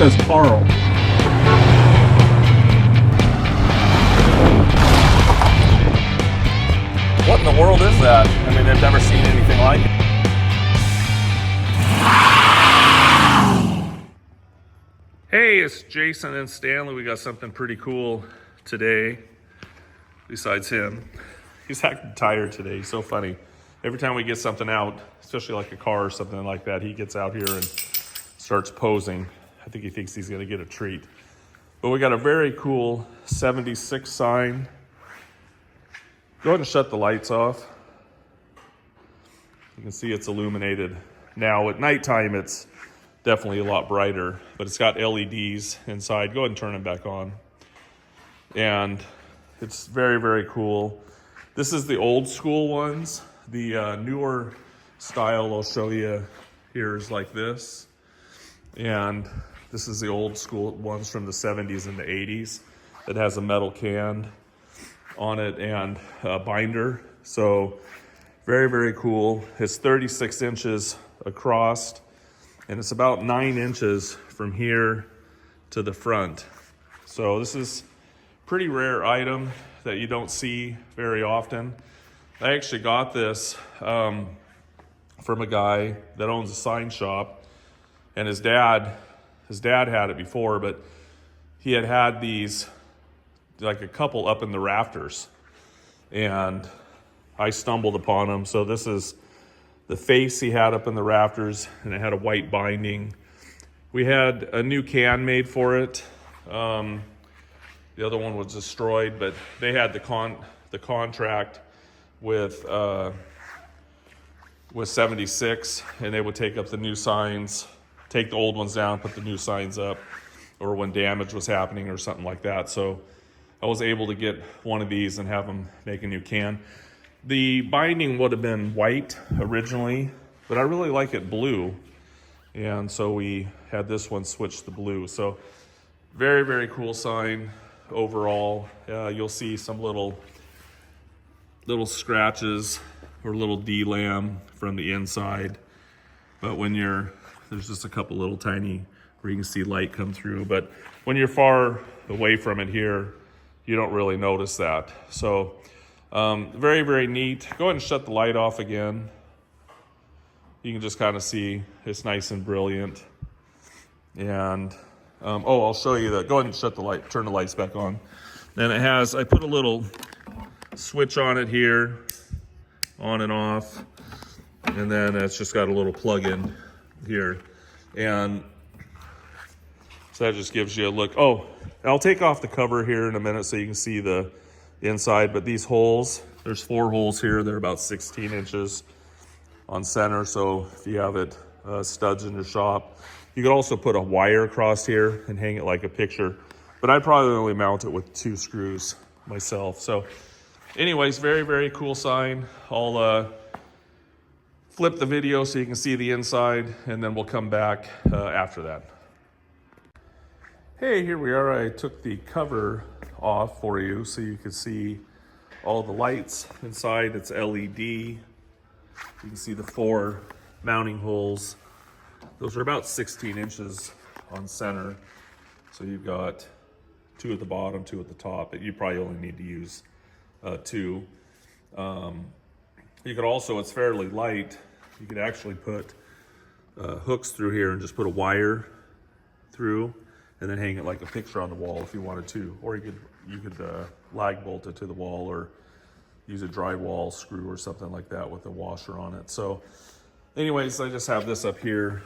says Carl. What in the world is that? I mean, they've never seen anything like it. Hey, it's Jason and Stanley. We got something pretty cool today, besides him. He's acting tired today. He's so funny. Every time we get something out, especially like a car or something like that, he gets out here and starts posing. I think he thinks he's gonna get a treat. But we got a very cool 76 sign. Go ahead and shut the lights off. You can see it's illuminated. Now at nighttime, it's definitely a lot brighter, but it's got LEDs inside. Go ahead and turn them back on. And it's very, very cool. This is the old school ones. The newer style I'll show you here is like this. And this is the old school ones from the 70s and the 80s that has a metal can on it and a binder. So very, very cool. It's 36 inches across and it's about 9 inches from here to the front. So this is a pretty rare item that you don't see very often. I actually got this from a guy that owns a sign shop, and his dad had it before, but he had these, like a couple up in the rafters, and I stumbled upon them. So this is the face he had up in the rafters, and it had a white binding. We had a new can made for it. The other one was destroyed, but they had the contract with 76, and they would take up the new signs, take the old ones down, put the new signs up, or when damage was happening or something like that. So I was able to get one of these and have them make a new can. The binding would have been white originally, but I really like it blue. And so we had this one switched to blue. So very, very cool sign overall. You'll see some little scratches or little D-lam from the inside. But when there's just a couple little tiny where you can see light come through. But when you're far away from it here, you don't really notice that. So very, very neat. Go ahead and shut the light off again. You can just kind of see it's nice and brilliant. And I'll show you that. Go ahead and shut the light, turn the lights back on. And it has, I put a little switch on it here, on and off. And then it's just got a little plug-in here. And so that just gives you a look. Oh, I'll take off the cover here in a minute so you can see the inside. But these holes, there's 4 holes here. They're about 16 inches on center. So if you have it studs in your shop, you could also put a wire across here and hang it like a picture. But I'd probably only mount it with 2 screws myself. So anyways, very, very cool sign. I'll flip the video so you can see the inside, and then we'll come back after that. Hey, here we are. I took the cover off for you so you could see all the lights inside. It's LED. You can see the 4 mounting holes. Those are about 16 inches on center. So you've got 2 at the bottom, 2 at the top, but you probably only need to use 2. You could also, it's fairly light, you could actually put hooks through here and just put a wire through and then hang it like a picture on the wall if you wanted to. Or you could lag bolt it to the wall or use a drywall screw or something like that with a washer on it. So anyways, I just have this up here.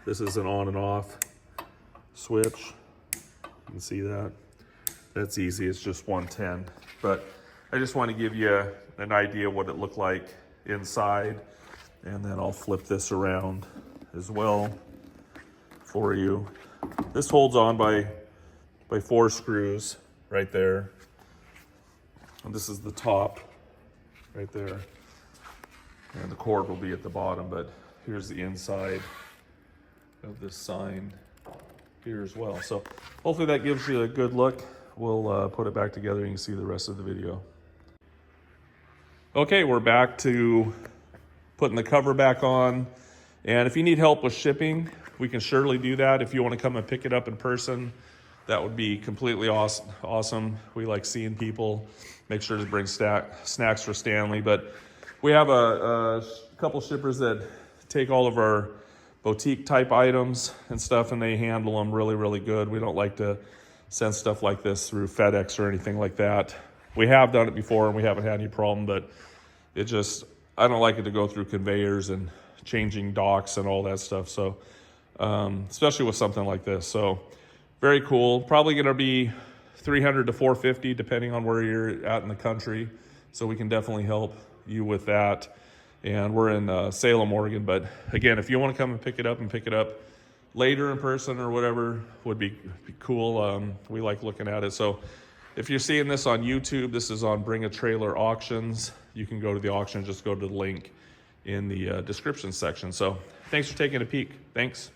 This is an on and off switch. You can see that. That's easy, it's just 110. But I just want to give you an idea what it looked like inside. And then I'll flip this around as well for you. This holds on by 4 screws right there. And this is the top right there. And the cord will be at the bottom, but here's the inside of this sign here as well. So hopefully that gives you a good look. We'll put it back together and you can see the rest of the video. Okay, we're back to putting the cover back on. And if you need help with shipping, we can surely do that. If you want to come and pick it up in person, that would be completely awesome. We like seeing people. Make sure to bring snacks for Stanley. But we have a couple shippers that take all of our boutique type items and stuff, and they handle them really, really good. We don't like to send stuff like this through FedEx or anything like that. We have done it before and we haven't had any problem, but I don't like it to go through conveyors and changing docks and all that stuff. So, especially with something like this. So very cool. Probably going to be $300 to $450 depending on where you're at in the country. So we can definitely help you with that. And we're in Salem, Oregon. But again, if you want to come and pick it up later in person or whatever, would be cool. We like looking at it. So if you're seeing this on YouTube, this is on Bring a Trailer Auctions. You can go to the auction, just go to the link in the description section. So thanks for taking a peek. Thanks.